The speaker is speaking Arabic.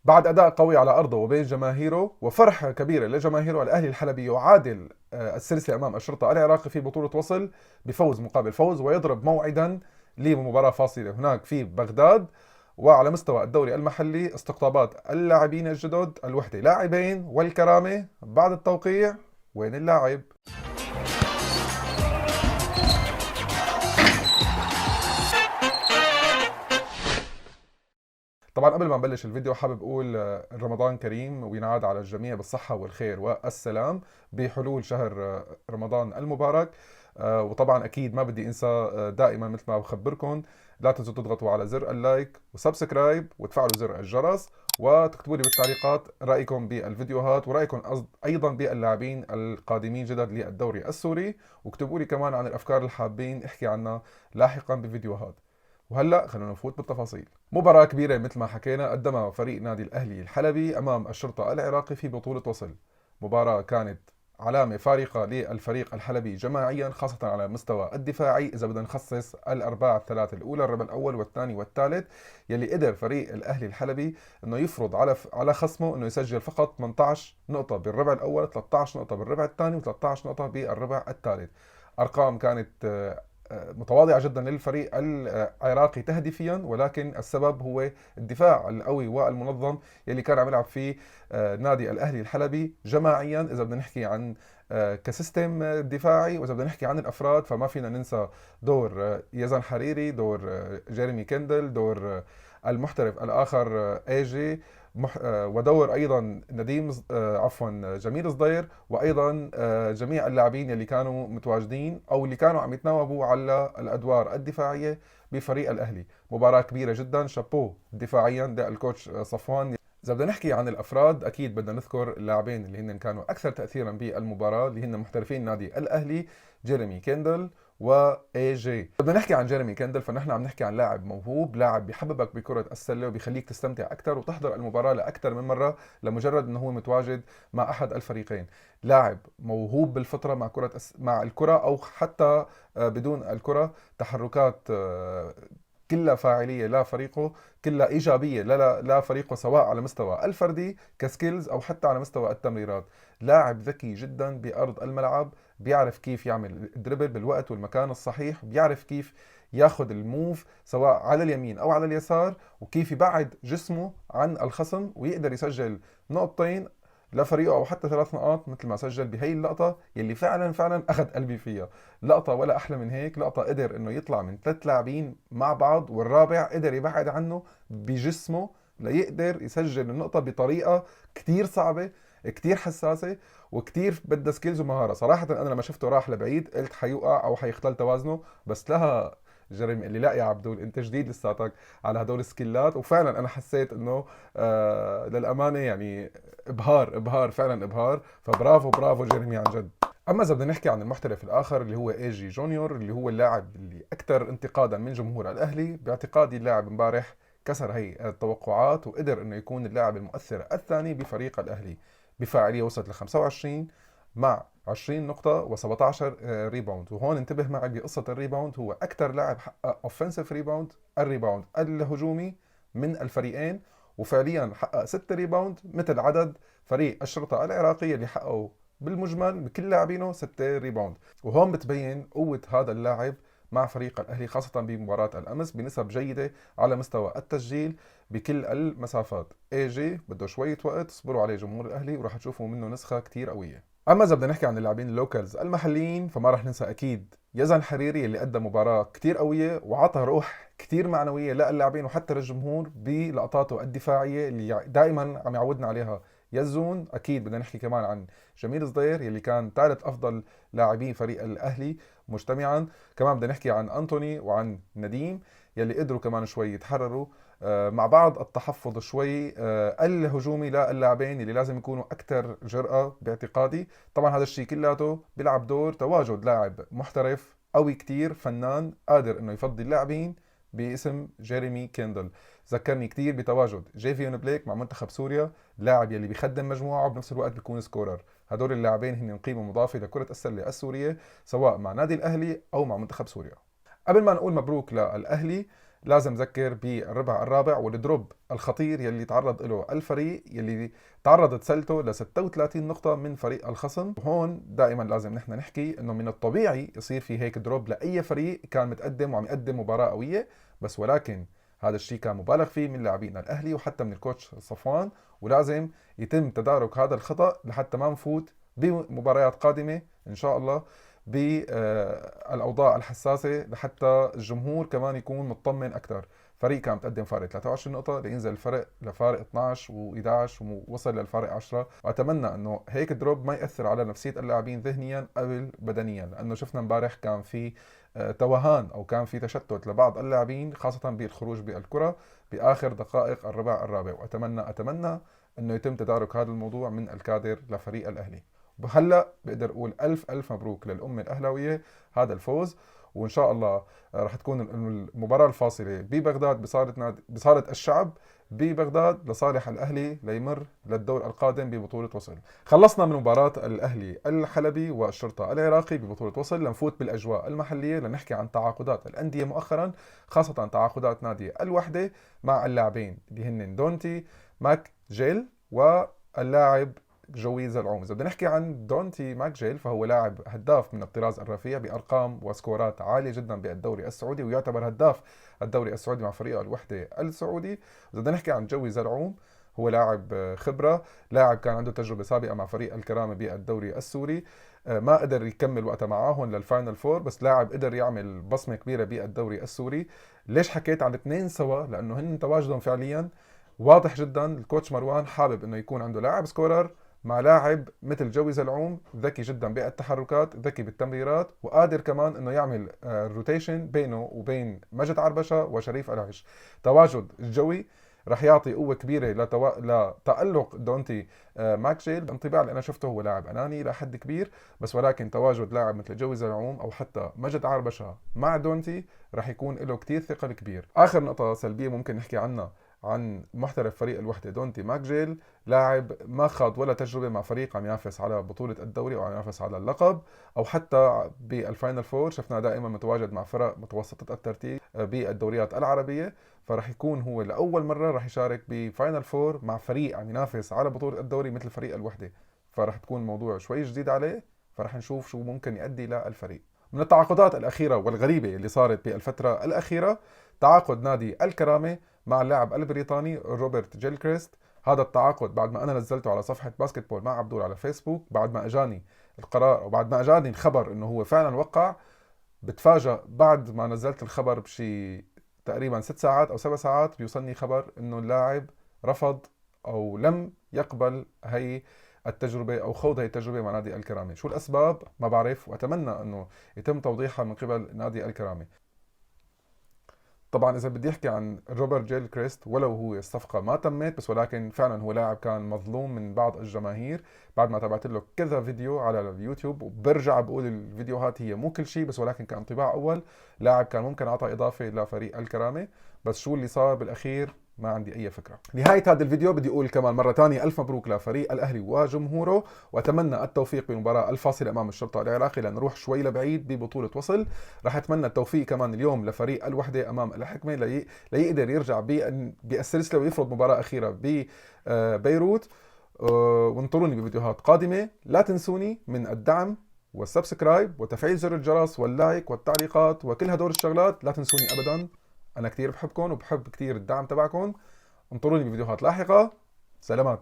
بعد أداء قوي على أرضه وبين جماهيره وفرحة كبيرة لجماهيره، الأهلي الحلبي يعادل السلسلة أمام الشرطة العراقي في بطولة وصل بفوز مقابل فوز، ويضرب موعدا لمباراة فاصلة هناك في بغداد. وعلى مستوى الدوري المحلي استقطابات اللاعبين الجدد، الوحدة لاعبين والكرامة بعد التوقيع. وين اللاعب؟ طبعا قبل ما نبلش الفيديو حابب اقول رمضان كريم وينعاد على الجميع بالصحة والخير والسلام بحلول شهر رمضان المبارك. وطبعا اكيد ما بدي انسى دائما مثل ما بخبركم، لا تنسوا تضغطوا على زر اللايك وسبسكرايب وتفعلوا زر الجرس، وتكتبوا لي بالتعليقات رايكم بالفيديوهات ورايكم ايضا باللاعبين القادمين جدد للدوري السوري، واكتبوا لي كمان عن الافكار اللي حابين احكي عنها لاحقا بفيديوهات. وهلا خلونا نفوت بالتفاصيل. مباراة كبيرة مثل ما حكينا قدمها فريق نادي الأهلي الحلبي أمام الشرطة العراقي في بطولة وصل. مباراة كانت علامة فارقة للفريق الحلبي جماعيا، خاصة على المستوى الدفاعي. إذا بدنا نخصص الأرباع الثلاثة الأولى، الربع الأول والثاني والثالث، يلي قدر فريق الأهلي الحلبي إنه يفرض على خصمه إنه يسجل فقط 18 نقطة بالربع الأول، 13 نقطة بالربع الثاني، و13 نقطة بالربع الثالث. أرقام كانت متواضعة جدا للفريق العراقي تهديفيا، ولكن السبب هو الدفاع القوي والمنظم يلي كان عم يلعب فيه نادي الأهلي الحلبي جماعيا. إذا بدنا نحكي عن كسيستم دفاعي، وإذا بدنا نحكي عن الأفراد فما فينا ننسى دور يزن حريري، دور جيريمي كيندل، دور المحترف الآخر اي جي، ودور ايضا نديم عفوا جميل صدير، وايضا جميع اللاعبين اللي كانوا متواجدين او اللي كانوا عم يتناوبوا على الادوار الدفاعيه بفريق الاهلي. مباراه كبيره جدا، شابوه دفاعيا ده الكوتش صفوان. إذا بدنا نحكي عن الأفراد أكيد بدنا نذكر اللاعبين اللي هن كانوا أكثر تأثيرا بالمباراة، اللي هن محترفين نادي الأهلي، جيريمي كيندل واي جي. بدنا نحكي عن جيريمي كيندل، فنحن عم نحكي عن لاعب موهوب، لاعب بيحببك بكرة السلة وبيخليك تستمتع أكثر وتحضر المباراة لأكثر من مرة لمجرد أنه هو متواجد مع أحد الفريقين. لاعب موهوب بالفطرة مع مع الكرة، أو حتى بدون الكرة. تحركات كلها فاعليه لفريقه، كلها ايجابيه لا فريقه، سواء على مستوى الفردي كسكيلز او حتى على مستوى التمريرات. لاعب ذكي جدا بارض الملعب، بيعرف كيف يعمل دربل بالوقت والمكان الصحيح، بيعرف كيف ياخذ الموف سواء على اليمين او على اليسار، وكيف يبعد جسمه عن الخصم ويقدر يسجل نقطتين لفريقه او حتى 3 نقاط مثل ما سجل بهي اللقطه يلي فعلا فعلا اخذ قلبي فيها. لقطه ولا احلى من هيك، لقطه قدر انه يطلع من 3 لاعبين مع بعض والرابع قدر يبعد عنه بجسمه ليقدر يسجل النقطه بطريقه كتير صعبه، كتير حساسه، وكتير بدها سكيلز ومهاره. صراحه انا لما شفته راح لبعيد قلت حيوقع او حيختل توازنه، بس لها جريمي قال لي لا يا عبدول انت جديد لساتك على هدول السكيلات. وفعلا انا حسيت انه للامانه يعني ابهار ابهار فعلا ابهار. فبرافو برافو جيرمي عن جد. اما اذا بدنا نحكي عن المحترف الاخر اللي هو اي جي جونيور، اللي هو اللاعب اللي اكثر انتقادا من جمهور الاهلي، باعتقادي اللاعب امبارح كسر هي التوقعات وقدر انه يكون اللاعب المؤثر الثاني بفريق الاهلي بفاعليه وصلت ل 25 مع 20 نقطة و17 ريباوند. وهون انتبه معي بقصة الريباوند، هو أكثر لاعب حقق اوفنسيف ريباوند، الريباوند الهجومي من الفريقين، وفعليا حقق 6 ريباوند مثل عدد فريق الشرطة العراقية اللي حققوا بالمجمل بكل لاعبينه 6 ريباوند. وهون بتبين قوة هذا اللاعب مع فريق الأهلي، خاصة بمباراة الأمس بنسب جيدة على مستوى التسجيل بكل المسافات. اي جي بده شوية وقت، اصبروا عليه جمهور الأهلي وراح تشوفوا منه نسخة كتير قوية. اما اذا بدنا نحكي عن اللاعبين اللوكالز المحليين فما راح ننسى اكيد يزن حريري اللي قدم مباراة كتير قوية وعطى روح كتير معنوية للاعبين وحتى للجمهور بلقطاته الدفاعية اللي دائما عم يعودنا عليها يزون. اكيد بدنا نحكي كمان عن جميل صدير يلي كان ثالث افضل لاعبي فريق الاهلي مجتمعا. كمان بدنا نحكي عن انتوني وعن نديم يلي قدروا كمان شوي يتحرروا مع بعض التحفظ شوي الهجومي للاعبين اللي لازم يكونوا اكثر جرأة باعتقادي. طبعا هذا الشيء كلاته بيلعب دور تواجد لاعب محترف قوي كتير فنان قادر انه يفضي اللاعبين باسم جيريمي كيندل. ذكرني كتير بتواجد جيفيون بليك مع منتخب سوريا، لاعب يلي بيخدم مجموعه وبنفس الوقت بيكون سكورر. هدول اللاعبين هن قيمه مضافه لكره السله السوريه سواء مع نادي الاهلي او مع منتخب سوريا. قبل ما نقول مبروك للاهلي لازم ذكر بالربع الرابع والدروب الخطير يلي تعرض له الفريق، يلي تعرضت سلته ل 36 نقطة من فريق الخصم. وهون دائما لازم نحن نحكي انه من الطبيعي يصير في هيك دروب لاي فريق كان متقدم وعم يقدم مباراة قوية، بس ولكن هذا الشيء كان مبالغ فيه من لاعبينا الاهلي وحتى من الكوتش صفوان، ولازم يتم تدارك هذا الخطأ لحتى ما نفوت بمباريات قادمة ان شاء الله بالاوضاع الحساسه، لحتى الجمهور كمان يكون مطمن اكثر. فريق كان متقدم فارق 23 نقطه لينزل الفرق لفارق 12 و11 ووصل للفارق 10. واتمنى انه هيك دروب ما ياثر على نفسيه اللاعبين ذهنيا قبل بدنيا، لانه شفنا امبارح كان في توهان او كان في تشتت لبعض اللاعبين خاصه بالخروج بالكره باخر دقائق الربع الرابع. اتمنى انه يتم تدارك هذا الموضوع من الكادر لفريق الاهلي. هلا بقدر اقول الف الف مبروك للامه الاهلاويه هذا الفوز، وان شاء الله راح تكون المباراه الفاصله ببغداد بصاله الشعب ببغداد لصالح الاهلي ليمر للدور القادم ببطوله وصل. خلصنا من مباراه الاهلي الحلبي والشرطه العراقي ببطوله وصل، لنفوت بالاجواء المحليه لنحكي عن تعاقدات الانديه مؤخرا، خاصه تعاقدات نادي الوحده مع اللاعبين اللي هن دونتي ماك جيل واللاعب جوي زلعوم. إذا بدنا نحكي عن دونتي ماكجيل فهو لاعب هداف من الطراز الرفيع بأرقام وسكورات عالية جدا بالدوري السعودي، ويعتبر هداف الدوري السعودي مع فريق الوحدة السعودي. إذا بدنا نحكي عن جوي زلعوم هو لاعب خبرة، لاعب كان عنده تجربة سابقة مع فريق الكرامة بالدوري السوري، ما قدر يكمل وقتها معاهم للفاينل فور، بس لاعب قدر يعمل بصمة كبيرة بالدوري السوري. ليش حكيت عن الاثنين سوا؟ لأنه هن تواجدهم فعليا واضح جدا. الكوتش مروان حابب انه يكون عنده لاعب سكورر مع لاعب مثل جوي زلعوم، ذكي جدا بالتحركات، ذكي بالتمريرات، وقادر كمان انه يعمل روتيشن بينه وبين مجد عربشة وشريف العش. تواجد الجوي رح يعطي قوة كبيرة لتألق دونتي ماكجيل. الانطباع اللي انا شفته هو لاعب اناني لحد كبير، بس ولكن تواجد لاعب مثل جوي زلعوم او حتى مجد عربشة مع دونتي رح يكون له كتير ثقل كبير. اخر نقطة سلبية ممكن نحكي عنها عن محترف فريق الوحدة دونتي ماكجيل، لاعب ما خاض ولا تجربة مع فريق عم ينافس على بطولة الدوري أو عم ينافس على اللقب أو حتى بالفاينل فور. شفناه دائما متواجد مع فرق متوسطة الترتيب بالدوريات العربية، فرح يكون هو لأول مرة رح يشارك بفاينل فور مع فريق عم ينافس على بطولة الدوري مثل فريق الوحدة، فرح تكون الموضوع شوي جديد عليه، فرح نشوف شو ممكن يؤدي للفريق. من التعاقدات الأخيرة والغريبة اللي صارت بالفترة الأخيرة تعاقد نادي الكرامة مع اللاعب البريطاني روبرت جيلكريست. هذا التعاقد بعد ما انا نزلته على صفحه باسكتبول مع عبدول على فيسبوك، بعد ما اجاني القرار وبعد ما اجاني الخبر انه هو فعلا وقع، بتفاجأ بعد ما نزلت الخبر بشي تقريبا 6 ساعات او 7 ساعات بيوصلني خبر انه اللاعب رفض او لم يقبل هي التجربة او خوض هي التجربة مع نادي الكرامة. شو الاسباب ما بعرف، واتمنى انه يتم توضيحها من قبل نادي الكرامة. طبعا اذا بدي احكي عن روبرت جيل كريست، ولو هو الصفقه ما تمت، بس ولكن فعلا هو لاعب كان مظلوم من بعض الجماهير بعد ما تابعت له كذا فيديو على اليوتيوب. وبرجع بقول الفيديوهات هي مو كل شيء، بس ولكن كان انطباع اول لاعب كان ممكن اعطى اضافه لفريق الكرامه، بس شو اللي صار بالاخير ما عندي اي فكره. نهايه هذا الفيديو بدي اقول كمان مره ثانيه الف مبروك لفريق الاهلي وجمهوره، واتمنى التوفيق بالمباراه الفاصله امام الشرطه العراقي لنروح شوي لبعيد ببطوله وصل. راح اتمنى التوفيق كمان اليوم لفريق الوحده امام الحكمه ليقدر يرجع بالسلسله ويفرض مباراه اخيره ببيروت. وانطروني بفيديوهات قادمه. لا تنسوني من الدعم والسبسكرايب وتفعيل زر الجرس واللايك والتعليقات وكل هدول الشغلات، لا تنسوني ابدا. انا كثير بحبكم وبحب كثير الدعم تبعكم. انطروني بفيديوهات لاحقة. سلامات.